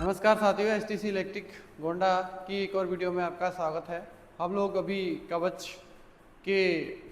नमस्कार साथियों, STC electric Gonda की एक और वीडियो में आपका स्वागत है। हम लोग अभी कवच के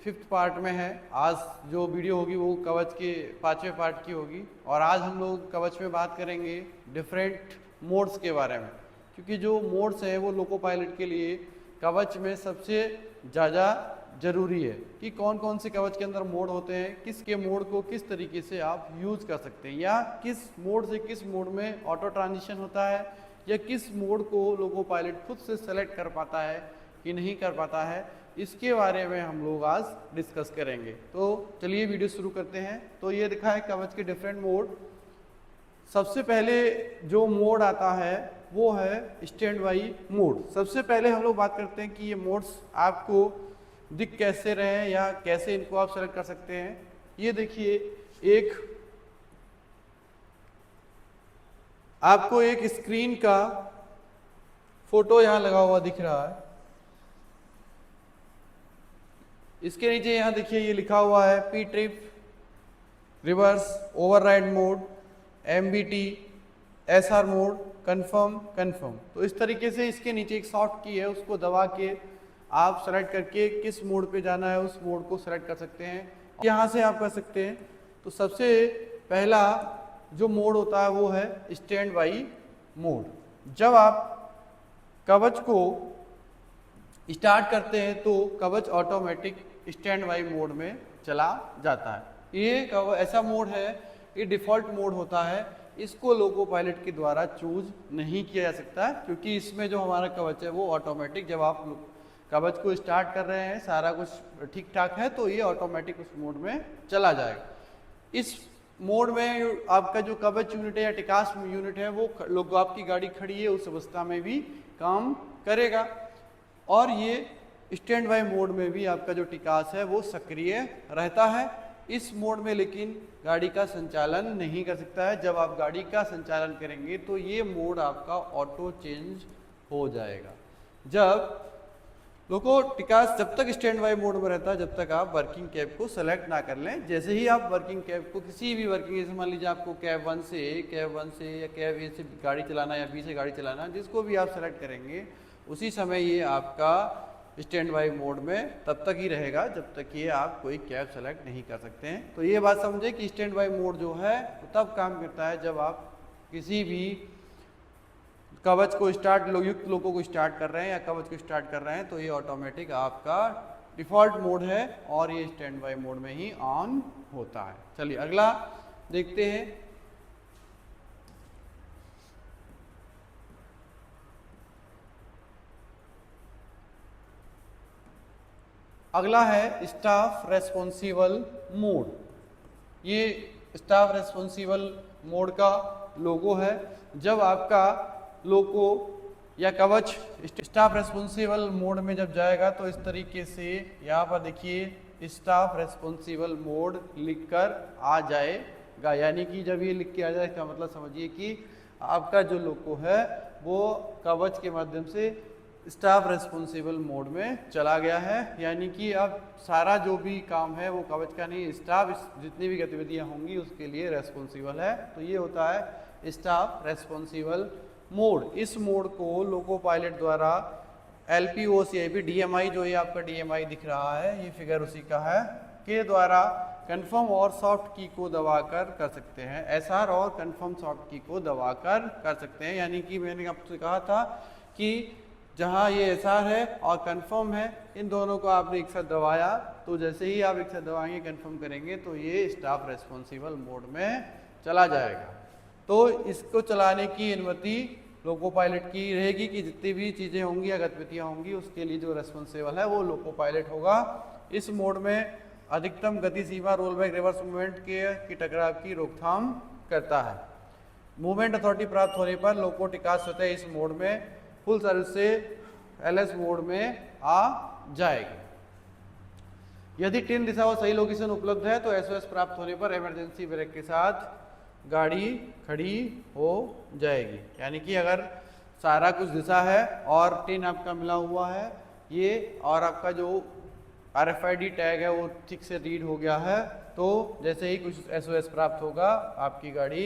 5th पार्ट में हैं। आज जो वीडियो होगी वो कवच के 5वें पार्ट की होगी और आज हम लोग कवच में बात करेंगे डिफरेंट मोड्स के बारे में, क्योंकि जो मोड्स हैं वो लोको पायलट के लिए कवच में सबसे ज़्यादा ज़रूरी है कि कौन कौन से कवच के अंदर मोड होते हैं, किसके मोड को किस तरीके से आप यूज़ कर सकते हैं, या किस मोड से किस मोड में ऑटो ट्रांजिशन होता है, या किस मोड को लोको पायलट खुद से सेलेक्ट कर पाता है कि नहीं कर पाता है। इसके बारे में हम लोग आज डिस्कस करेंगे। तो चलिए वीडियो शुरू करते हैं। तो ये दिखा है कवच के डिफरेंट मोड। सबसे पहले जो मोड आता है वो है स्टैंड बाई मोड। सबसे पहले हम लोग बात करते हैं कि ये मोड्स आपको दिख कैसे रहे हैं या कैसे इनको आप सेलेक्ट कर सकते हैं। ये देखिए, आपको एक स्क्रीन का फोटो यहाँ लगा हुआ दिख रहा है। इसके नीचे यहाँ देखिए ये लिखा हुआ है P trip, reverse, override mode, MBT, SR mode, confirm. तो इस तरीके से इसके नीचे एक शॉर्ट की है, उसको दबा के आप सेलेक्ट करके किस मोड पे जाना है उस मोड को सेलेक्ट कर सकते हैं। यहाँ से आप कर सकते हैं। तो सबसे पहला जो मोड होता है वो है स्टैंड बाई मोड। जब आप कवच को स्टार्ट करते हैं तो कवच ऑटोमेटिक स्टैंड बाई मोड में चला जाता है। ये ऐसा मोड है, ये डिफ़ॉल्ट मोड होता है। इसको लोको पायलट के द्वारा चूज नहीं किया जा सकता, क्योंकि इसमें जो हमारा कवच है वो ऑटोमेटिक, जब आप कवच को स्टार्ट कर रहे हैं सारा कुछ ठीक ठाक है तो ये ऑटोमेटिक उस मोड में चला जाएगा। इस मोड में आपका जो कवच यूनिट है या टिकास यूनिट है वो लोग आपकी गाड़ी खड़ी है उस अवस्था में भी काम करेगा, और ये स्टैंड बाय मोड में भी आपका जो टिकास है वो सक्रिय रहता है। इस मोड में लेकिन गाड़ी का संचालन नहीं कर सकता है। जब आप गाड़ी का संचालन करेंगे तो ये मोड आपका ऑटो चेंज हो जाएगा। जब लोको टिकास जब तक स्टैंड बाय मोड में रहता है जब तक आप वर्किंग कैब को सेलेक्ट ना कर लें। जैसे ही आप वर्किंग कैब को किसी भी वर्किंग, जैसे मान लीजिए आपको कैब 1 से या कैब ए से गाड़ी चलाना या बी से गाड़ी चलाना, जिसको भी आप सेलेक्ट करेंगे उसी समय ये आपका स्टैंड बाई मोड में तब तक ही रहेगा जब तक ये आप कोई कैब सेलेक्ट नहीं कर सकते हैं। तो ये बात समझे कि स्टैंड बाई मोड जो है वो तब काम करता है जब आप किसी भी कवच को युक्त लोगों को स्टार्ट कर रहे हैं या कवच को स्टार्ट कर रहे हैं तो ये ऑटोमेटिक आपका डिफ़ॉल्ट मोड है और ये स्टैंड बाई मोड में ही ऑन होता है। चलिए अगला देखते हैं। अगला है स्टाफ रेस्पॉन्सिबल मोड। ये स्टाफ रेस्पॉन्सिबल मोड का लोगो है। जब आपका लोगो या कवच स्टाफ रेस्पॉन्सिबल मोड में जब जाएगा तो इस तरीके से यहाँ पर देखिए स्टाफ रेस्पॉन्सिबल मोड लिखकर आ जाएगा। यानी कि जब ये लिख के आ जाए इसका मतलब समझिए कि आपका जो लोगो है वो कवच के माध्यम से स्टाफ रेस्पॉन्सिबल मोड में चला गया है। यानी कि अब सारा जो भी काम है वो कवच का नहीं, स्टाफ जितनी भी गतिविधियां होंगी उसके लिए रेस्पॉन्सिबल है। तो ये होता है स्टाफ रेस्पॉन्सिबल मोड। इस मोड को लोको पायलट द्वारा LPOCIP DMI, जो ये आपका DMI दिख रहा है ये फिगर उसी का है, के द्वारा कंफर्म और सॉफ्ट की को दबाकर कर सकते हैं। SR और कंफर्म सॉफ्ट की को दबाकर कर सकते हैं। यानी कि मैंने आपसे कहा था कि जहाँ ये SR है और कंफर्म है, इन दोनों को आपने एक साथ दबाया तो जैसे ही आप एक साथ दबाएंगे कंफर्म करेंगे तो ये स्टाफ रेस्पॉन्सिबल मोड में चला जाएगा। तो इसको चलाने की अनुमति लोको पायलट की रहेगी कि जितनी भी चीज़ें होंगी या गतिविधियाँ होंगी उसके लिए जो रेस्पॉन्सिबल है वो लोको पायलट होगा। इस मोड में अधिकतम गति सीमा रोलबैक रिवर्स मूवमेंट की टकराव की रोकथाम करता है। मूवमेंट अथॉरिटी प्राप्त होने पर लोको टिकास सतह इस मोड में फुल सर्विस से LS मोड में आ जाएगी। यदि 3 दिशा और सही लोकेशन उपलब्ध है तो SOS प्राप्त होने पर इमरजेंसी ब्रेक के साथ गाड़ी खड़ी हो जाएगी। यानी कि अगर सारा कुछ दिशा है और 3 आपका मिला हुआ है ये, और आपका जो RFID टैग है वो ठीक से रीड हो गया है, तो जैसे ही कुछ SOS प्राप्त होगा आपकी गाड़ी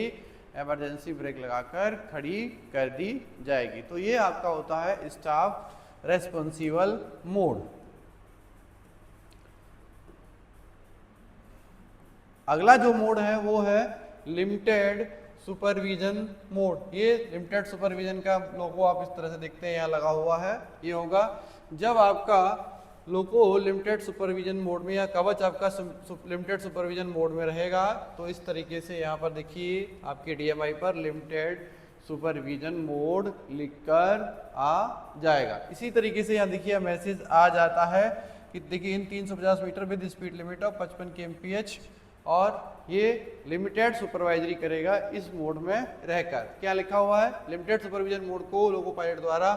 इमरजेंसी ब्रेक लगाकर खड़ी कर दी जाएगी। तो ये आपका होता है स्टाफ रेस्पॉन्सिबल मोड। अगला जो मोड है वो है लिमिटेड सुपरविजन मोड। ये लिमिटेड सुपरविजन का लोगो आप इस तरह से देखते हैं यहाँ लगा हुआ है। ये होगा जब आपका लोगो लिमिटेड सुपरविजन मोड में या कवच आपका लिमिटेड सुपरविजन मोड में रहेगा तो इस तरीके से यहाँ पर देखिए आपके DMI पर लिमिटेड सुपरविजन मोड लिखकर आ जाएगा। इसी तरीके से यहाँ देखिए मैसेज आ जाता है कि देखिए इन 350 metre with speed limit of 55 kmph, और ये लिमिटेड सुपरवाइजरी करेगा इस मोड में रहकर। क्या लिखा हुआ है? लिमिटेड सुपरविजन मोड को लोको पायलट द्वारा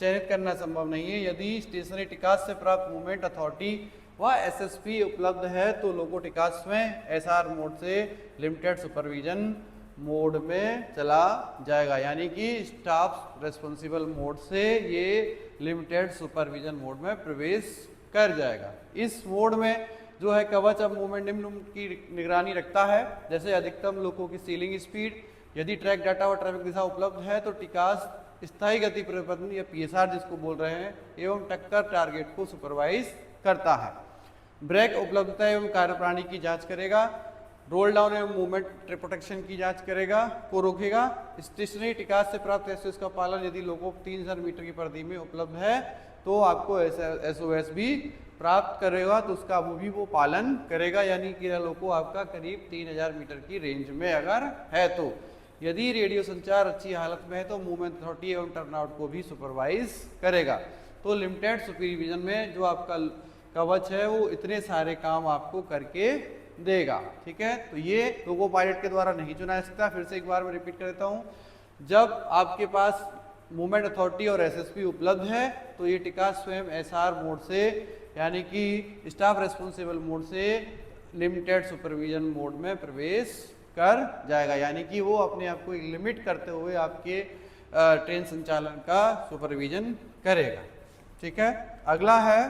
चयनित करना संभव नहीं है। यदि स्टेशनरी टिकास से प्राप्त मूवमेंट अथॉरिटी व SSP उपलब्ध है तो लोको टिकास में SR मोड से लिमिटेड सुपरविजन मोड में चला जाएगा, यानी कि स्टाफ रेस्पॉन्सिबल मोड से ये लिमिटेड सुपरविजन मोड में प्रवेश कर जाएगा। इस मोड में जो है कवच अब मूवमेंट निम्न की निगरानी रखता है, जैसे अधिकतम लोको की सीलिंग स्पीड, यदि ट्रैक डाटा और ट्रैफिक दिशा उपलब्ध है तो टिकास स्थायी गति परिवर्तन या PSR जिसको बोल रहे हैं एवं टक्कर टारगेट को सुपरवाइज करता है। ब्रेक उपलब्धता एवं कार्यप्रणाली की जांच करेगा, रोल डाउन एवं मूवमेंट प्रोटेक्शन की जांच करेगा को रोकेगा। स्टेशनरी टिकास से प्राप्त SOS का पालन यदि लोको 3000 मीटर की परिधि में उपलब्ध है तो आपको SOS भी प्राप्त करेगा, तो उसका वो पालन करेगा, यानी कि लोको आपका करीब 3000 मीटर की रेंज में अगर है तो। यदि रेडियो संचार अच्छी हालत में है तो मूवमेंट अथॉरिटी एवं टर्नआउट को भी सुपरवाइज करेगा। तो लिमिटेड सुपरविजन में जो आपका कवच है वो इतने सारे काम आपको करके देगा। ठीक है, तो ये लोको पायलट के द्वारा नहीं चुना जा सकता। फिर से एक बार मैं रिपीट कर देता हूँ, जब आपके पास मूवमेंट अथॉरिटी और SSP उपलब्ध है तो ये टिकास स्वयं SR मोड से यानी कि स्टाफ रेस्पॉन्सिबल मोड से लिमिटेड सुपरविजन मोड में प्रवेश कर जाएगा, यानी कि वो अपने आप को लिमिट करते हुए आपके ट्रेन संचालन का सुपरविजन करेगा। ठीक है, अगला है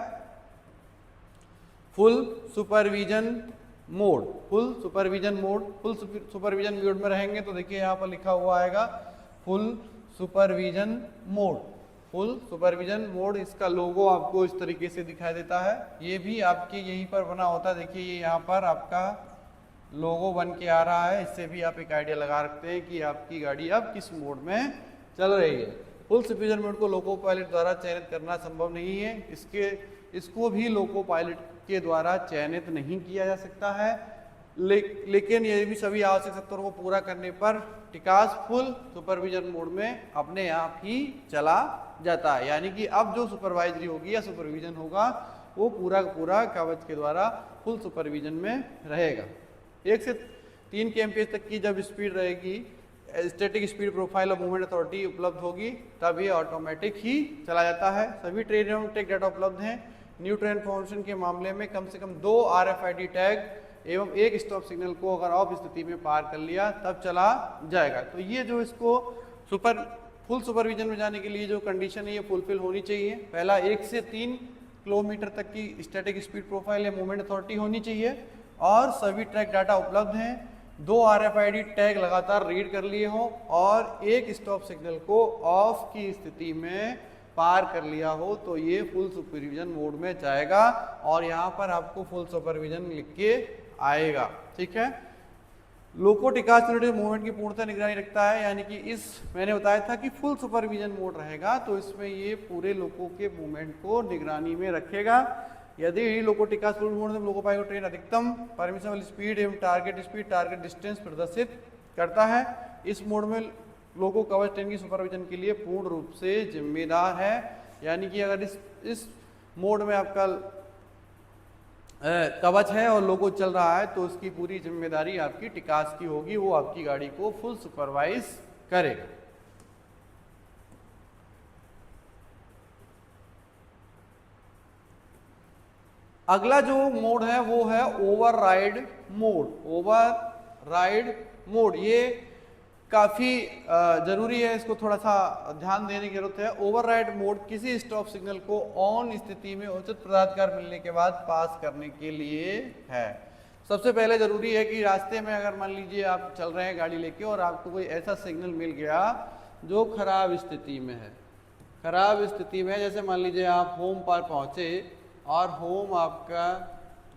full supervision mode. Full supervision mode, full supervision mode में रहेंगे तो देखिए यहाँ पर लिखा हुआ आएगा full supervision mode. Full supervision mode, इसका लोगो आपको इस तरीके से दिखाई देता है। ये भी आपके यहीं पर बना होता है, देखिए ये यहाँ पर आपका लोगो बन के आ रहा है। इससे भी आप एक आइडिया लगा रखते हैं कि आपकी गाड़ी अब किस मोड में चल रही है। फुल सुपरविजन मोड को लोको पायलट द्वारा चयनित करना संभव नहीं है। इसको भी लोको पायलट के द्वारा चयनित नहीं किया जा सकता है, लेकिन ये भी सभी आवश्यक शर्तों को पूरा करने पर टिकास फुल सुपरविजन मोड में अपने आप ही चला जाता है, यानी कि अब जो सुपरवाइजरी होगी या सुपरविजन होगा वो पूरा पूरा कवच के द्वारा फुल सुपरविजन में रहेगा। 1 से 3 kmph तक की जब स्पीड रहेगी, स्टैटिक स्पीड प्रोफाइल और मूवमेंट अथॉरिटी उपलब्ध होगी तब ये ऑटोमेटिक ही चला जाता है। सभी ट्रेन एवं ट्रैक डाटा उपलब्ध हैं। न्यू ट्रेन फॉर्मेशन के मामले में कम से कम 2 RFID टैग एवं 1 स्टॉप सिग्नल को अगर ऑफ स्थिति में पार कर लिया तब चला जाएगा। तो ये जो इसको फुल सुपरविजन में जाने के लिए जो कंडीशन है ये फुलफिल होनी चाहिए। पहला 1 से 3 किलोमीटर तक की स्टैटिक स्पीड प्रोफाइल या मूवमेंट अथॉरिटी होनी चाहिए और सभी ट्रैक डाटा उपलब्ध हैं। 2 RFID टैग लगातार रीड कर लिए हों और 1 स्टॉप सिग्नल को ऑफ की स्थिति में पार कर लिया हो तो ये फुल सुपरविजन मोड में जाएगा और यहाँ पर आपको फुल सुपरविजन लिख के आएगा। ठीक है, लोको टिकास यूनिट मूवमेंट की पूर्णतः निगरानी रखता है, यानी कि इस मैंने बताया था कि फुल सुपरविजन मोड रहेगा तो इसमें ये पूरे लोको के मूवमेंट को निगरानी में रखेगा। यदि लोको टिकास फुल मोड में लोको पायलट ट्रेन अधिकतम परमिसेबल स्पीड एवं टारगेट डिस्टेंस प्रदर्शित करता है, इस मोड में लोको कवच ट्रेन की सुपरविजन के लिए पूर्ण रूप से जिम्मेदार है। यानी कि अगर इस मोड में आपका कवच है और लोगो चल रहा है तो उसकी पूरी जिम्मेदारी आपकी टिकास की होगी, वो आपकी गाड़ी को फुल सुपरवाइज करेगा। अगला जो मोड है वो है ओवरराइड मोड। ओवरराइड मोड ये काफ़ी ज़रूरी है, इसको थोड़ा सा ध्यान देने की जरूरत है। ओवरराइड मोड किसी स्टॉप सिग्नल को ऑन स्थिति में उचित प्रदाधिकार मिलने के बाद पास करने के लिए है। सबसे पहले ज़रूरी है कि रास्ते में अगर मान लीजिए आप चल रहे हैं गाड़ी लेके और आपको कोई ऐसा सिग्नल मिल गया जो खराब स्थिति में है, खराब स्थिति में, जैसे मान लीजिए आप होम पर पहुँचे और होम आपका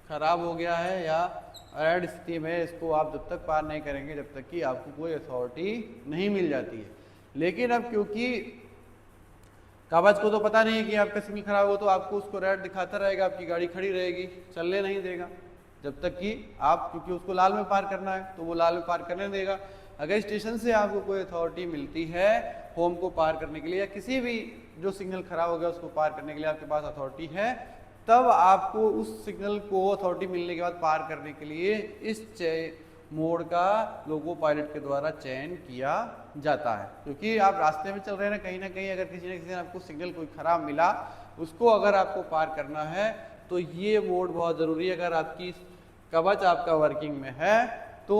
खराब हो गया है या रेड स्थिति में, इसको आप जब तक पार नहीं करेंगे जब तक कि आपको कोई अथॉरिटी नहीं मिल जाती है। लेकिन अब क्योंकि कागज को तो पता नहीं है कि आपका सिग्नल खराब हो, तो आपको उसको रेड दिखाता रहेगा, आपकी गाड़ी खड़ी रहेगी, चलने नहीं देगा जब तक कि आप, क्योंकि उसको लाल में पार करना है तो वो लाल में पार करने देगा। अगर स्टेशन से आपको कोई अथॉरिटी मिलती है होम को पार करने के लिए या किसी भी जो सिग्नल खराब हो गया उसको पार करने के लिए आपके पास अथॉरिटी है, तब आपको उस सिग्नल को अथॉरिटी मिलने के बाद पार करने के लिए इस मोड का लोको पायलट के द्वारा चयन किया जाता है। क्योंकि आप रास्ते में चल रहे हैं ना कहीं अगर किसी न किसी आपको सिग्नल कोई खराब मिला, उसको अगर आपको पार करना है तो ये मोड बहुत ज़रूरी है। अगर आपकी कवच आपका वर्किंग में है तो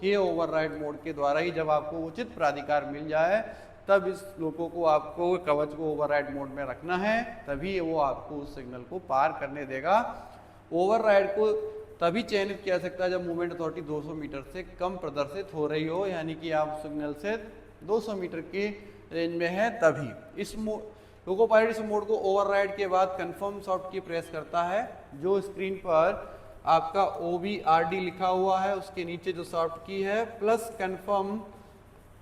ये ओवरराइड मोड के द्वारा ही, जब आपको उचित प्राधिकार मिल जाए तब इस लोगों को आपको कवच को ओवरराइड मोड में रखना है, तभी वो आपको उस सिग्नल को पार करने देगा। ओवरराइड को तभी चयनित किया सकता है जब मूवमेंट अथॉरिटी 200 मीटर से कम प्रदर्शित हो रही हो, यानी कि आप सिग्नल से 200 मीटर के रेंज में है तभी। इस लोको पायलट इस मोड को ओवरराइड के बाद कंफर्म सॉफ्ट की प्रेस करता है। जो स्क्रीन पर आपका OBRD लिखा हुआ है उसके नीचे जो सॉफ्ट की है प्लस कंफर्म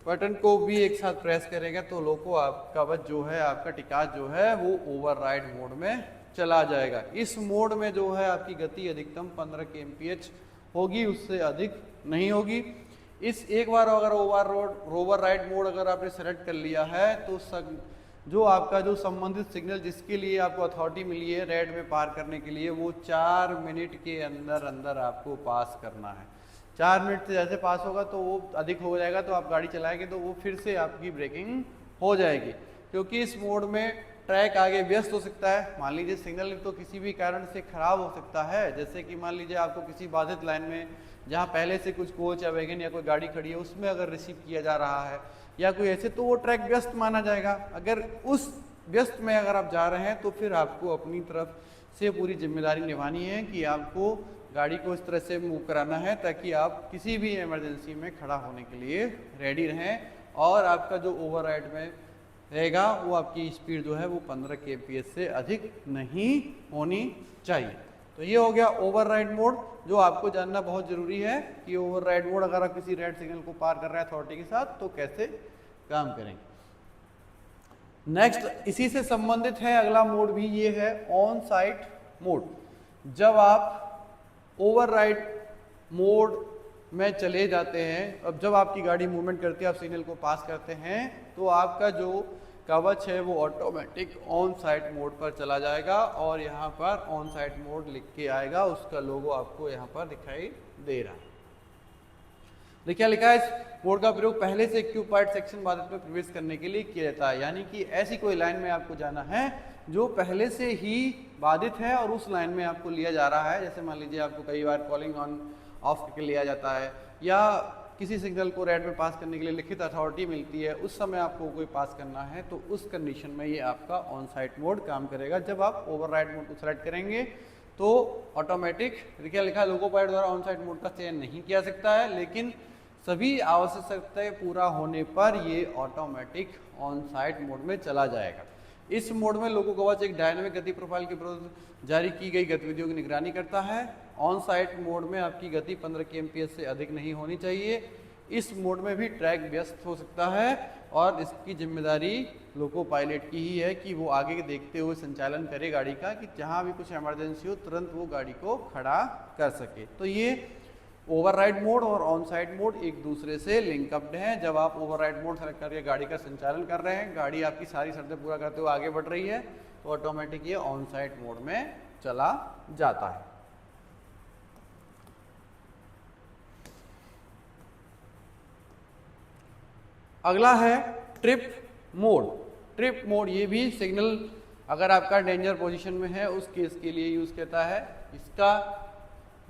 बटन को भी एक साथ प्रेस करेगा तो लोको आपका कवच जो है, आपका टिकाच जो है वो ओवरराइड मोड में चला जाएगा। इस मोड में जो है आपकी गति अधिकतम 15 kmph होगी, उससे अधिक नहीं होगी। इस एक बार अगर ओवरराइड मोड अगर आपने सेलेक्ट कर लिया है तो जो आपका जो संबंधित सिग्नल जिसके लिए आपको अथॉरिटी मिली है रेड में पार करने के लिए, वो 4 मिनट के अंदर अंदर आपको पास करना है। 4 मिनट से जैसे पास होगा तो वो अधिक हो जाएगा, तो आप गाड़ी चलाएंगे तो वो फिर से आपकी ब्रेकिंग हो जाएगी। क्योंकि इस मोड में ट्रैक आगे व्यस्त हो सकता है, मान लीजिए सिग्नल तो किसी भी कारण से खराब हो सकता है, जैसे कि मान लीजिए आपको किसी बाधित लाइन में जहाँ पहले से कुछ कोच या वैगन या कोई गाड़ी खड़ी है उसमें अगर रिसीव किया जा रहा है या कोई ऐसे, तो वो ट्रैक व्यस्त माना जाएगा। अगर उस व्यस्त में अगर आप जा रहे हैं तो फिर आपको अपनी तरफ से पूरी जिम्मेदारी निभानी है कि आपको गाड़ी को इस तरह से मूव कराना है ताकि आप किसी भी इमरजेंसी में खड़ा होने के लिए रेडी रहें, और आपका जो ओवरराइड में रहेगा वो आपकी स्पीड जो है वो 15 kmph से अधिक नहीं होनी चाहिए। तो ये हो गया ओवरराइड मोड, जो आपको जानना बहुत ज़रूरी है कि ओवरराइड मोड अगर आप किसी रेड सिग्नल को पार कर रहे हैं अथॉरिटी के साथ तो कैसे काम करेंगे। नेक्स्ट इसी से संबंधित है अगला मोड भी, ये है ऑन साइट मोड। जब आप ओवरराइड मोड में चले जाते हैं, अब जब आपकी गाड़ी मूवमेंट करती है, आप सिग्नल को पास करते हैं, तो आपका जो कवच है वो ऑटोमेटिक ऑन साइट मोड पर चला जाएगा और यहाँ पर ऑन साइट मोड लिख के आएगा, उसका लोगो आपको यहाँ पर दिखाई दे रहा है। देखिए लिखा है इस मोड का प्रयोग पहले से ऑक्यूपाइड सेक्शन बाधित में प्रवेश करने के लिए किया जाता है, यानी कि ऐसी कोई लाइन में आपको जाना है जो पहले से ही बाधित है और उस लाइन में आपको लिया जा रहा है। जैसे मान लीजिए आपको कई बार कॉलिंग ऑन ऑफ करके लिया जाता है या किसी सिग्नल को रेड में पास करने के लिए लिखित अथॉरिटी मिलती है, उस समय आपको कोई पास करना है तो उस कंडीशन में ये आपका ऑन साइट मोड काम करेगा। जब आप ओवरराइड मोड को सेलेक्ट करेंगे तो ऑटोमेटिक, देखिए लिखा लोको पायलट द्वारा ऑन साइट मोड का चयन नहीं किया सकता है, लेकिन सभी आवश्यकताएं पूरा होने पर ये ऑटोमेटिक ऑन साइट मोड में चला जाएगा। इस मोड में लोको कवच एक डायनामिक गति प्रोफाइल के विरुद्ध जारी की गई गतिविधियों की निगरानी करता है। ऑन साइट मोड में आपकी गति 15 kmph से अधिक नहीं होनी चाहिए। इस मोड में भी ट्रैक व्यस्त हो सकता है और इसकी जिम्मेदारी लोको पायलट की ही है कि वो आगे देखते हुए संचालन करे गाड़ी का, कि जहाँ भी कुछ इमरजेंसी हो तुरंत वो गाड़ी को खड़ा कर सके। तो ये ओवरराइड मोड और ऑन साइट मोड एक दूसरे से लिंकअप्ड हैं। जब आप ओवरराइड मोड सेलेक्ट करके गाड़ी का संचालन कर रहे हैं, गाड़ी आपकी सारी शर्तें पूरा करते हुए आगे बढ़ रही है, तो ऑटोमेटिक ये ऑन साइट मोड में चला जाता है। अगला है ट्रिप मोड। ट्रिप मोड ये भी सिग्नल अगर आपका डेंजर पोजीशन में है उस केस के लिए यूज करता है। इसका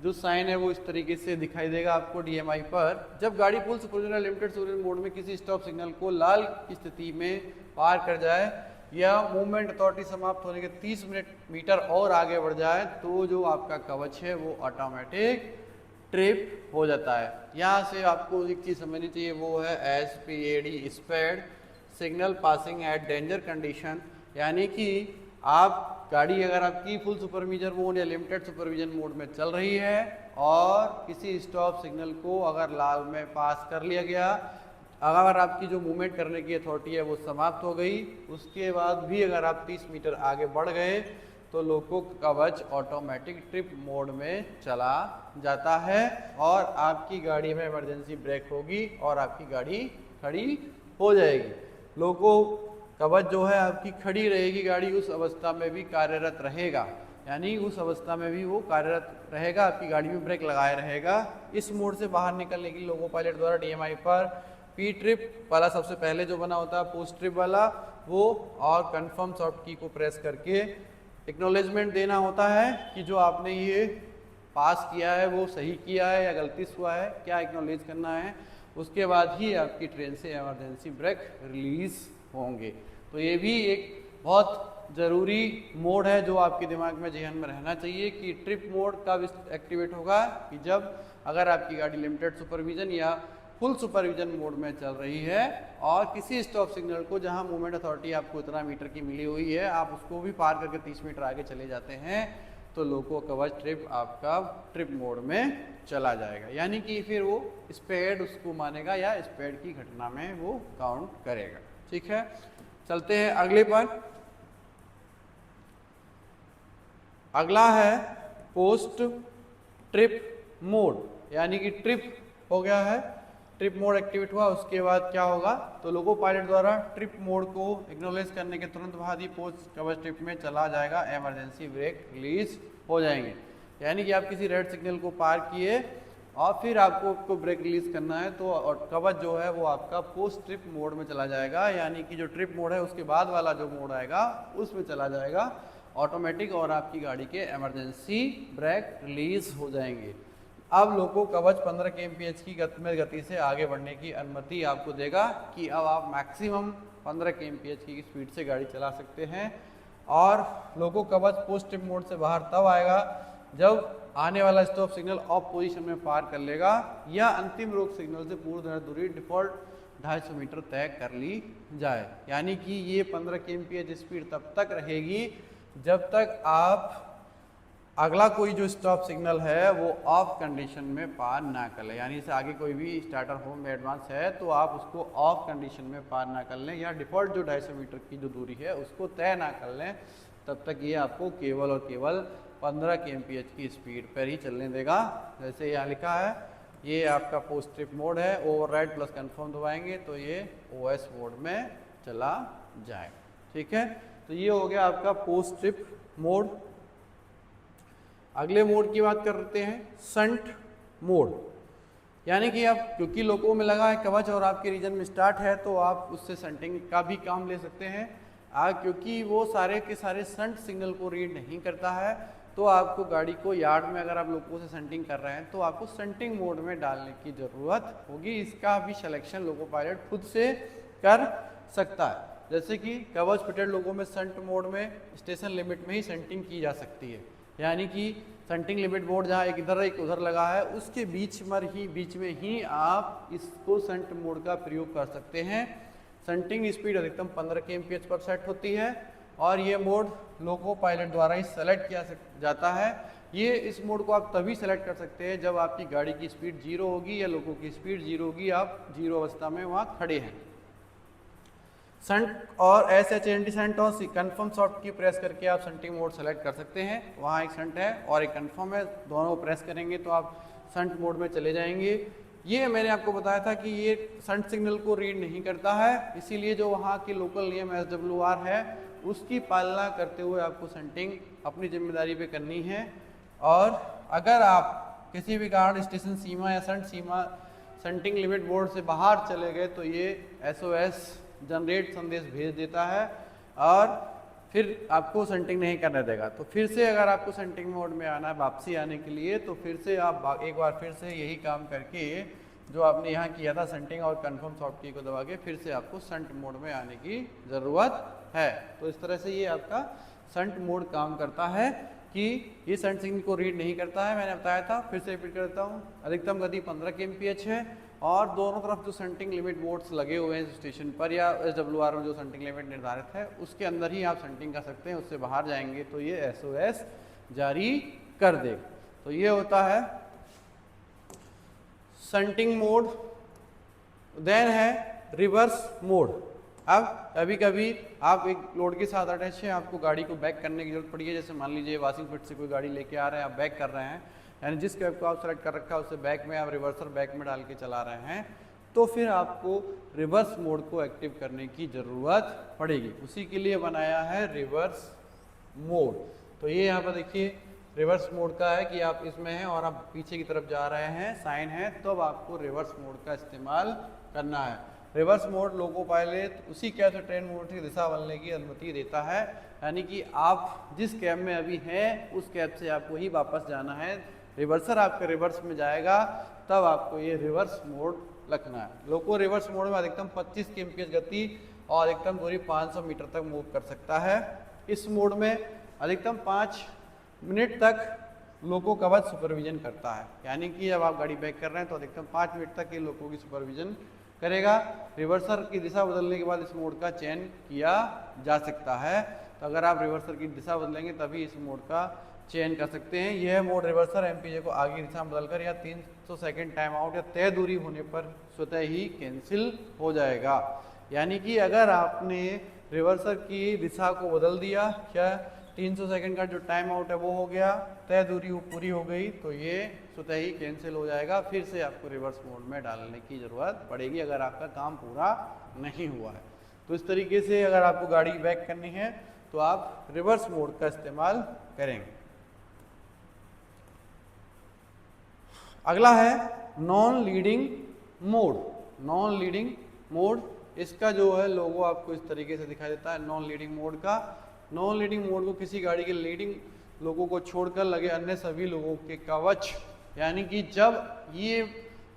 जो साइन है वो इस तरीके से दिखाई देगा आपको DMI पर। जब गाड़ी पुल सुपरविजन लिमिटेड सुपरविजन मोड में किसी स्टॉप सिग्नल को लाल की स्थिति में पार कर जाए या मूवमेंट अथॉरिटी समाप्त होने के 30 मीटर और आगे बढ़ जाए, तो जो आपका कवच है वो ऑटोमेटिक ट्रिप हो जाता है। यहाँ से आपको एक चीज़ समझनी चाहिए, वो है SPAD, SPAD signal passing at danger condition. यानी कि आप गाड़ी अगर आपकी फुल सुपरविजन मोड या लिमिटेड सुपरविजन मोड में चल रही है और किसी स्टॉप सिग्नल को अगर लाल में पास कर लिया गया, अगर आपकी जो मूवमेंट करने की अथॉरिटी है वो समाप्त हो गई, उसके बाद भी अगर आप 30 मीटर आगे बढ़ गए तो लोको कवच ऑटोमेटिक ट्रिप मोड में चला जाता है और आपकी गाड़ी में इमरजेंसी ब्रेक होगी और आपकी गाड़ी खड़ी हो जाएगी। लोको कवच जो है आपकी खड़ी रहेगी, गाड़ी उस अवस्था में भी कार्यरत रहेगा, यानी उस अवस्था में भी वो कार्यरत रहेगा, आपकी गाड़ी में ब्रेक लगाए रहेगा। इस मोड से बाहर निकलने के लिए लोको पायलट द्वारा DMI पर पी ट्रिप वाला सबसे पहले जो बना होता है पोस्ट ट्रिप वाला वो, और कंफर्म सॉफ्ट की को प्रेस करके एक्नॉलेजमेंट देना होता है कि जो आपने ये पास किया है वो सही किया है या गलती से हुआ है, क्या एक्नॉलेज करना है। उसके बाद ही आपकी ट्रेन से इमरजेंसी ब्रेक रिलीज होंगे। तो ये भी एक बहुत ज़रूरी मोड है जो आपके दिमाग में जहन में रहना चाहिए कि ट्रिप मोड कब एक्टिवेट होगा, कि जब अगर आपकी गाड़ी लिमिटेड सुपरविजन या फुल सुपरविजन मोड में चल रही है और किसी स्टॉप सिग्नल को जहां मूवमेंट अथॉरिटी आपको इतना मीटर की मिली हुई है आप उसको भी पार करके 30 मीटर आगे चले जाते हैं तो लोको कवच ट्रिप आपका ट्रिप मोड में चला जाएगा, यानी कि फिर वो स्पेड उसको मानेगा या स्पेड की घटना में वो काउंट करेगा। ठीक है, चलते हैं अगले पर। अगला है पोस्ट ट्रिप मोड, यानी कि ट्रिप हो गया है, ट्रिप मोड एक्टिवेट हुआ, उसके बाद क्या होगा तो लोको पायलट द्वारा ट्रिप मोड को एक्नॉलेज करने के तुरंत बाद ही पोस्ट कवच ट्रिप में चला जाएगा, इमरजेंसी ब्रेक रिलीज हो जाएंगे। यानी कि आप किसी रेड सिग्नल को पार किए और फिर आपको ब्रेक रिलीज करना है तो कवच जो है वो आपका पोस्ट ट्रिप मोड में चला जाएगा, यानी कि जो ट्रिप मोड है उसके बाद वाला जो मोड आएगा उसमें चला जाएगा ऑटोमेटिक और आपकी गाड़ी के इमरजेंसी ब्रेक रिलीज हो जाएंगे। अब लोको कवच 15 kmph की गति से आगे बढ़ने की अनुमति आपको देगा कि अब आप मैक्सिमम 15 kmph की स्पीड से गाड़ी चला सकते हैं। और लोको कवच पोस्ट ट्रिप मोड से बाहर तब आएगा जब आने वाला स्टॉप सिग्नल ऑफ पोजीशन में पार कर लेगा या अंतिम रोक सिग्नल से पूर्ण दूरी डिफॉल्ट 250 मीटर तय कर ली जाए। यानी कि ये 15 kmph स्पीड तब तक रहेगी जब तक आप अगला कोई जो स्टॉप सिग्नल है वो ऑफ कंडीशन में पार ना कर ले, यानी से आगे कोई भी स्टार्टर होम में एडवांस है तो आप उसको ऑफ कंडीशन में पार ना कर लें या डिफ़ॉल्ट जो 250 मीटर की जो दूरी है उसको तय ना कर लें, तब तक ये आपको केवल और केवल 15 kmph की स्पीड पर ही चलने देगा। जैसे यहाँ लिखा है ये आपका पोस्ट ट्रिप मोड है, ओवरराइड प्लस कन्फर्म दबाएंगे तो ये OS मोड में चला जाएगा। ठीक है, तो ये हो गया आपका पोस्ट ट्रिप मोड। अगले मोड की बात करते हैं संट मोड, यानी कि आप क्योंकि लोको में लगा है कवच और आपके रीजन में स्टार्ट है तो आप उससे संटिंग का भी काम ले सकते हैं। क्योंकि वो सारे के सारे संट सिग्नल को रीड नहीं करता है तो आपको गाड़ी को यार्ड में अगर आप लोको से संटिंग कर रहे हैं तो आपको संटिंग मोड में डालने की ज़रूरत होगी। इसका भी सिलेक्शन लोको पायलट खुद से कर सकता है। जैसे कि कवच फिटेड लोको में संट मोड में स्टेशन लिमिट में ही संटिंग की जा सकती है, यानी कि संटिंग लिमिट बोर्ड जहाँ एक इधर एक उधर लगा है उसके बीच में ही आप इसको संट मोड का प्रयोग कर सकते हैं। संटिंग स्पीड अधिकतम 15 kmph पर सेट होती है और ये मोड लोको पायलट द्वारा ही सेलेक्ट किया जाता है। ये इस मोड को आप तभी सेलेक्ट कर सकते हैं जब आपकी गाड़ी की स्पीड 0 होगी या लोको की स्पीड 0 होगी, आप 0 अवस्था में वहाँ खड़े हैं। संट और SHNT संट और कन्फर्म सॉफ्ट की प्रेस करके आप संटिंग मोड सेलेक्ट कर सकते हैं। वहाँ एक संट है और एक कन्फर्म है, दोनों को प्रेस करेंगे तो आप संट मोड में चले जाएंगे। ये मैंने आपको बताया था कि ये संट सिग्नल को रीड नहीं करता है, इसीलिए जो वहाँ के लोकल नियम SWR है उसकी पालना करते हुए आपको संटिंग अपनी जिम्मेदारी पे करनी है। और अगर आप किसी भी कारण स्टेशन सीमा या संट सीमा संटिंग लिमिट बोर्ड से बाहर चले गए तो ये SOS जनरेट संदेश भेज देता है और फिर आपको संटिंग नहीं करने देगा। तो फिर से अगर आपको संटिंग मोड में आना है वापसी आने के लिए तो फिर से आप एक बार फिर से यही काम करके जो आपने यहाँ किया था संटिंग और कन्फर्म सॉफ्ट की को दबा के फिर से आपको संट मोड में आने की ज़रूरत है। तो इस तरह से ये आपका संट मोड काम करता है। कि ये शंट सिग्नल को रीड नहीं करता है, मैंने बताया था, फिर से रिपीट करता हूँ। अधिकतम गति 15 kmph है और दोनों तरफ जो शंटिंग लिमिट बोर्ड्स लगे हुए हैं स्टेशन पर या SWR में जो शंटिंग लिमिट निर्धारित है उसके अंदर ही आप शंटिंग कर सकते हैं। उससे बाहर जाएंगे तो ये SOS जारी कर देगा। तो ये होता है शंटिंग मोड। देन है रिवर्स मोड। अब कभी कभी आप एक लोड के साथ अटैच है, आपको गाड़ी को बैक करने की जरूरत पड़ी है। जैसे मान लीजिए वाशिंग फिट से कोई गाड़ी लेके आ रहे हैं, आप बैक कर रहे हैं, यानी जिस कैब को आप सेलेक्ट कर रखा है उससे बैक में आप रिवर्सर बैक में डाल के चला रहे हैं, तो फिर आपको रिवर्स मोड को एक्टिव करने की ज़रूरत पड़ेगी। उसी के लिए बनाया है रिवर्स मोड। तो ये यहाँ पर देखिए रिवर्स मोड का है कि आप इसमें हैं और आप पीछे की तरफ जा रहे हैं, साइन है, तब आपको रिवर्स मोड का इस्तेमाल करना है। रिवर्स मोड लोको पायलट उसी कैब से ट्रेन मोड की दिशा बदलने की अनुमति देता है, यानी कि आप जिस कैब में अभी हैं उस कैब से आपको ही वापस जाना है। रिवर्सर आपके रिवर्स में जाएगा तब आपको ये रिवर्स मोड रखना है। लोको रिवर्स मोड में अधिकतम 25 kmph गति और अधिकतम दूरी 500 मीटर तक मूव कर सकता है। इस मोड में अधिकतम 5 मिनट तक लोको कवच सुपरविजन करता है, यानी कि जब आप गाड़ी बैक कर रहे हैं तो अधिकतम 5 मिनट तक ये लोको की सुपरविजन करेगा। रिवर्सर की दिशा बदलने के बाद इस मोड का चयन किया जा सकता है। तो अगर आप रिवर्सर की दिशा बदलेंगे तभी इस मोड का चयन कर सकते हैं। यह मोड रिवर्सर MPJ को आगे की दिशा में बदलकर या 300 सेकंड टाइम आउट या तय दूरी होने पर स्वतः ही कैंसिल हो जाएगा। यानी कि अगर आपने रिवर्सर की दिशा को बदल दिया, क्या 300 सेकंड का जो टाइम आउट है वो हो गया, तय दूरी पूरी हो गई, तो ये स्वतः ही कैंसिल हो जाएगा। फिर से आपको रिवर्स मोड में डालने की ज़रूरत पड़ेगी अगर आपका काम पूरा नहीं हुआ है। तो इस तरीके से अगर आपको गाड़ी बैक करनी है तो आप रिवर्स मोड का इस्तेमाल करेंगे। अगला है non leading mode. Non leading mode, इसका जो है लोगो आपको इस तरीके से दिखाई देता है नॉन लीडिंग मोड का। नॉन लीडिंग मोड को किसी गाड़ी के लीडिंग लोगों को छोड़कर लगे अन्य सभी लोगों के कवच, यानी कि जब ये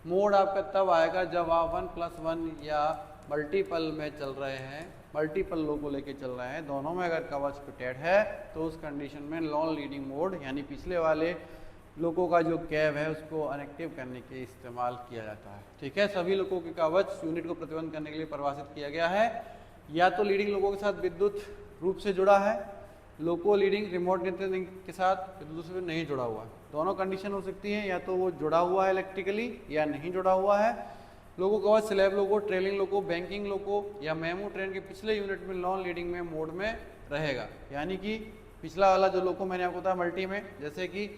मोड आपका तब आएगा जब आप 1+1 या मल्टीपल में चल रहे हैं, मल्टीपल लोगों लेके चल रहे हैं, दोनों में अगर कवच फिटेड है तो उस कंडीशन में नॉन लीडिंग मोड यानी पिछले वाले लोगों का जो कैब है उसको अनएक्टिव करने के इस्तेमाल किया जाता है। ठीक है, सभी लोगों के कवच यूनिट को प्रतिबंध करने के लिए परिभाषित किया गया है। या तो लीडिंग लोगों के साथ विद्युत रूप से जुड़ा है, लोको लीडिंग रिमोट नियंत्रण के साथ विद्युत से नहीं जुड़ा हुआ है। दोनों कंडीशन हो सकती है, या तो वो जुड़ा हुआ है इलेक्ट्रिकली या नहीं जुड़ा हुआ है। लोगो कवच स्लैब लोगो, ट्रेलिंग लोगो, बैंकिंग लोगो या मेमू ट्रेन के पिछले यूनिट में नॉन लीडिंग में मोड में रहेगा। यानी कि पिछला वाला जो लोको मैंने आपको बताया मल्टी में, जैसे कि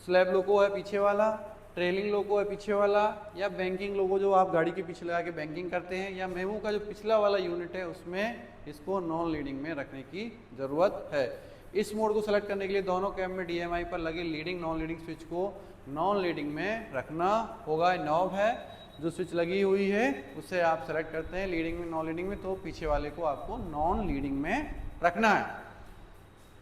स्लैब लोगो है पीछे वाला, ट्रेलिंग लोगो है पीछे वाला, या बैंकिंग लोगो जो आप गाड़ी के पीछे लगा के बैंकिंग करते हैं, या मेमू का जो पिछला वाला यूनिट है उसमें इसको नॉन लीडिंग में रखने की ज़रूरत है। इस मोड को सेलेक्ट करने के लिए दोनों कैब में DMI पर लगे लीडिंग नॉन लीडिंग स्विच को नॉन लीडिंग में रखना होगा। नॉब है जो स्विच लगी हुई है उससे आप सेलेक्ट करते हैं लीडिंग में नॉन लीडिंग में, तो पीछे वाले को आपको नॉन लीडिंग में रखना है।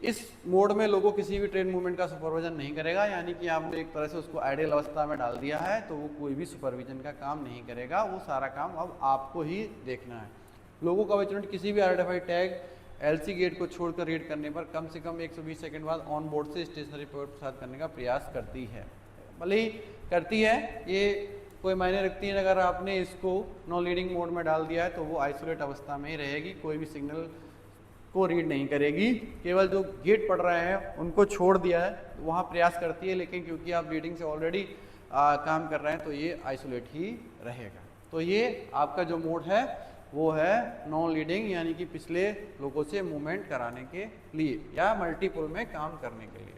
इस मोड में लोगों किसी भी ट्रेन मूवमेंट का सुपरविजन नहीं करेगा, यानी कि आपने एक तरह से उसको आइडियल अवस्था में डाल दिया है तो वो कोई भी सुपरविजन का काम नहीं करेगा, वो सारा काम अब आपको ही देखना है। लोगों का यूनिट किसी भी RFID टैग LC गेट को छोड़कर रीड करने पर कम से कम 120 सेकंड बाद ऑन बोर्ड से स्टेशनरी पोर्ट प्रसाद करने का प्रयास करती है। भले ही करती है, ये कोई मायने रखती है। अगर आपने इसको नॉन लीडिंग मोड में डाल दिया है तो वो आइसोलेट अवस्था में ही रहेगी, कोई भी सिग्नल को रीड नहीं करेगी। केवल जो गेट पढ़ रहे हैं उनको छोड़ दिया है, वहाँ प्रयास करती है, लेकिन क्योंकि आप लीडिंग से ऑलरेडी काम कर रहे हैं तो ये आइसोलेट ही रहेगा। तो ये आपका जो मोड है वो है नॉन लीडिंग, यानी कि पिछले लोगों से मूवमेंट कराने के लिए या मल्टीपल में काम करने के लिए।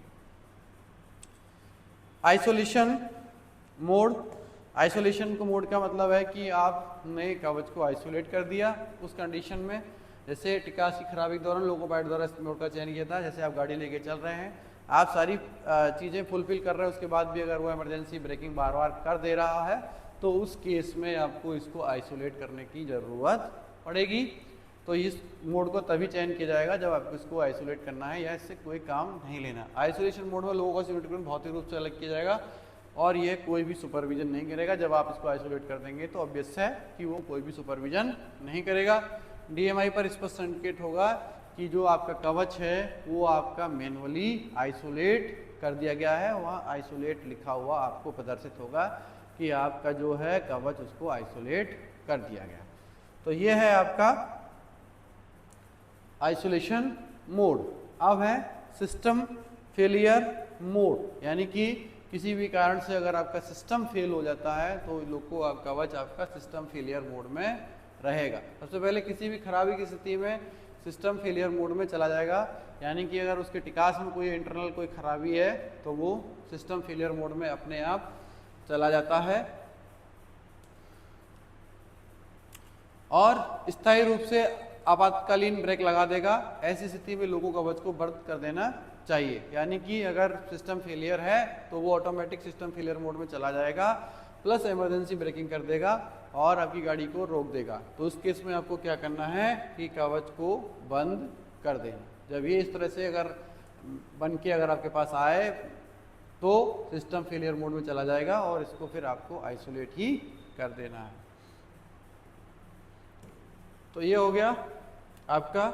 आइसोलेशन मोड, आइसोलेशन को मोड का मतलब है कि आपने कवच को आइसोलेट कर दिया उस कंडीशन में, जैसे टिकास की खराबी के दौरान लोको पायलट द्वारा इस मोड का चयन किया था। जैसे आप गाड़ी लेके चल रहे हैं, आप सारी चीज़ें फुलफिल कर रहे हैं, उसके बाद भी अगर वो इमरजेंसी ब्रेकिंग बार बार कर दे रहा है तो उस केस में आपको इसको आइसोलेट करने की ज़रूरत पड़ेगी। तो इस मोड को तभी चयन किया जाएगा जब आपको इसको आइसोलेट करना है या इससे कोई काम नहीं लेना। आइसोलेशन मोड में लोगों का यूनिट भौतिक रूप से अलग किया जाएगा और ये कोई भी सुपरविजन नहीं करेगा। जब आप इसको आइसोलेट कर देंगे तो ऑब्वियस है कि वो कोई भी सुपरविजन नहीं करेगा। DMI पर स्पष्ट संकेत होगा कि जो आपका कवच है वो आपका मैनुअली आइसोलेट कर दिया गया है, वहाँ आइसोलेट लिखा हुआ आपको प्रदर्शित होगा कि आपका जो है कवच उसको आइसोलेट कर दिया गया। तो ये है आपका आइसोलेशन मोड। अब है सिस्टम फेलियर मोड, यानी कि किसी भी कारण से अगर आपका सिस्टम फेल हो जाता है तो लोको कवच आपका सिस्टम फेलियर मोड में रहेगा। सबसे पहले किसी भी खराबी की स्थिति में सिस्टम फेलियर मोड में चला जाएगा, यानी कि अगर उसके टिकास में कोई इंटरनल कोई खराबी है तो वो सिस्टम फेलियर मोड में अपने आप चला जाता है। और स्थायी रूप से आपातकालीन ब्रेक लगा देगा। ऐसी स्थिति में लोको कवच को बंद कर देना चाहिए, यानी कि अगर सिस्टम फेलियर है तो वो ऑटोमेटिक सिस्टम फेलियर मोड में चला जाएगा, प्लस इमरजेंसी ब्रेकिंग कर देगा और आपकी गाड़ी को रोक देगा। तो उस केस में आपको क्या करना है कि कवच को बंद कर देना। जब ये इस तरह से अगर बन के अगर आपके पास आए तो सिस्टम फेलियर मोड में चला जाएगा और इसको फिर आपको आइसोलेट ही कर देना है। तो ये हो गया आपका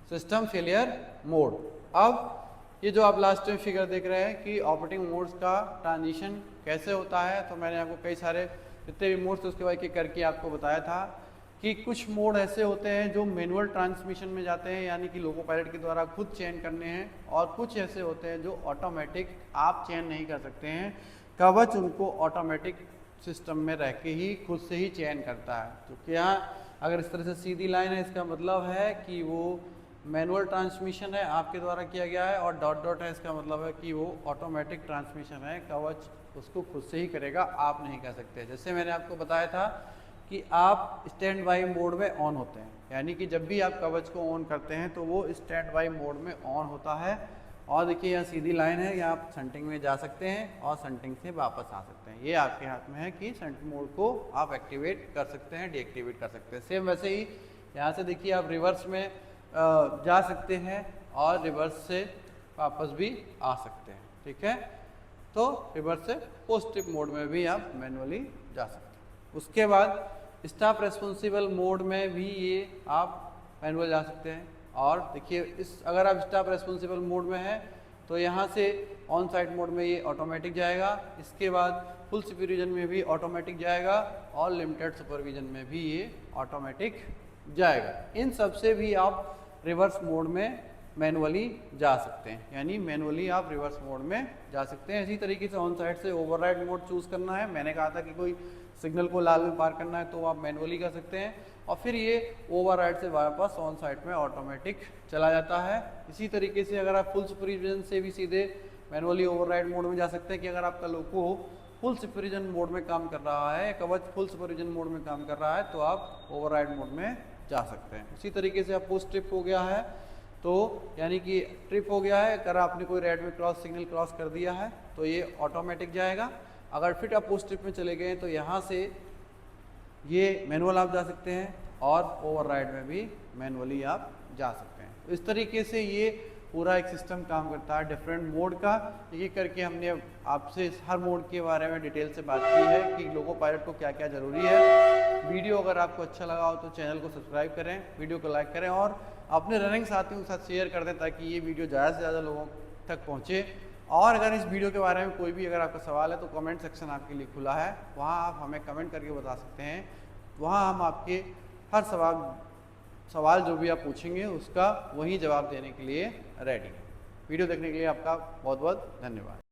सिस्टम फेलियर मोड। अब ये जो आप लास्ट में फिगर देख रहे हैं कि ऑपरेटिंग मोड्स का ट्रांजिशन कैसे होता है, तो मैंने आपको कई सारे जितने भी मोड्स उसके बाद करके आपको बताया था कि कुछ मोड ऐसे होते हैं जो मैनुअल ट्रांसमिशन में जाते हैं, यानी कि लोको पायलट के द्वारा खुद चयन करने हैं, और कुछ ऐसे होते हैं जो ऑटोमेटिक आप चयन नहीं कर सकते हैं। कवच उनको ऑटोमेटिक सिस्टम में रह के ही खुद से ही चयन करता है। तो क्या अगर इस तरह से सीधी लाइन है, इसका मतलब है कि वो मैनुअल ट्रांसमिशन है, आपके द्वारा किया गया है, और डॉट डॉट है, इसका मतलब है कि वो ऑटोमेटिक ट्रांसमिशन है, कवच उसको खुद से ही करेगा, आप नहीं कर सकते। जैसे मैंने आपको बताया था कि आप स्टैंड बाई मोड में ऑन होते हैं, यानी कि जब भी आप कवच को ऑन करते हैं तो वो स्टैंड बाई मोड में ऑन होता है। और देखिए यहाँ सीधी लाइन है, यहाँ आप संटिंग में जा सकते हैं और संटिंग से वापस आ सकते हैं। ये आपके हाथ में है कि संटिंग मोड को आप एक्टिवेट कर सकते हैं, डीएक्टिवेट कर सकते हैं। सेम वैसे ही यहाँ से देखिए आप रिवर्स में जा सकते हैं और रिवर्स से वापस भी आ सकते हैं, ठीक है। तो रिवर्स से पॉजिटिव मोड में भी आप मैनुअली जा सकते हैं। उसके बाद स्टाफ रेस्पॉन्सिबल मोड में भी ये आप मैनुअल जा सकते हैं। और देखिए इस अगर आप स्टाफ रेस्पॉन्सिबल मोड में हैं तो यहाँ से ऑन साइट मोड में ये ऑटोमेटिक जाएगा, इसके बाद फुल सुपरविजन में भी ऑटोमेटिक जाएगा और लिमिटेड सुपरविजन में भी ये ऑटोमेटिक जाएगा। इन सब से भी आप रिवर्स मोड में मैनुअली जा सकते हैं, यानी मैनुअली आप रिवर्स मोड में जा सकते हैं। इसी तरीके से ऑन साइड से ओवरराइड मोड चूज करना है। मैंने कहा था कि कोई सिग्नल को लाल में पार करना है तो आप मैनुअली कर सकते हैं, और फिर ये ओवरराइड से वापस ऑन साइड में ऑटोमेटिक चला जाता है। इसी तरीके से अगर आप फुल सुपरविजन से भी सीधे मैनुअली ओवरराइड मोड में जा सकते हैं कि अगर आपका लोको फुल सुपरविजन मोड में काम कर रहा है, कवच फुल सुपरविजन मोड में काम कर रहा है, तो आप ओवरराइड मोड में जा सकते हैं। इसी तरीके से आप पोस्ट ट्रिप हो गया है तो यानी कि ट्रिप हो गया है, अगर आपने कोई रेड में क्रॉस सिग्नल क्रॉस कर दिया है तो ये ऑटोमेटिक जाएगा। अगर फिर आप पोस्ट ट्रिप में चले गए तो यहाँ से ये मैनुअल आप जा सकते हैं और ओवरराइड में भी मैनुअली आप जा सकते हैं। तो इस तरीके से ये पूरा एक सिस्टम काम करता है डिफरेंट मोड का। ये करके हमने आपसे हर मोड के बारे में डिटेल से बात की है कि लोको पायलट को क्या क्या ज़रूरी है। वीडियो अगर आपको अच्छा लगा हो तो चैनल को सब्सक्राइब करें, वीडियो को लाइक करें और अपने रनिंग साथियों के साथ शेयर कर दें ताकि ये वीडियो ज़्यादा से ज़्यादा लोगों तक पहुँचे। और अगर इस वीडियो के बारे में कोई भी अगर आपका सवाल है तो कमेंट सेक्शन आपके लिए खुला है, वहाँ आप हमें कमेंट करके बता सकते हैं। वहाँ हम आपके हर सवाल जो भी आप पूछेंगे उसका वही जवाब देने के लिए रेडी हैं। वीडियो देखने के लिए आपका बहुत बहुत धन्यवाद।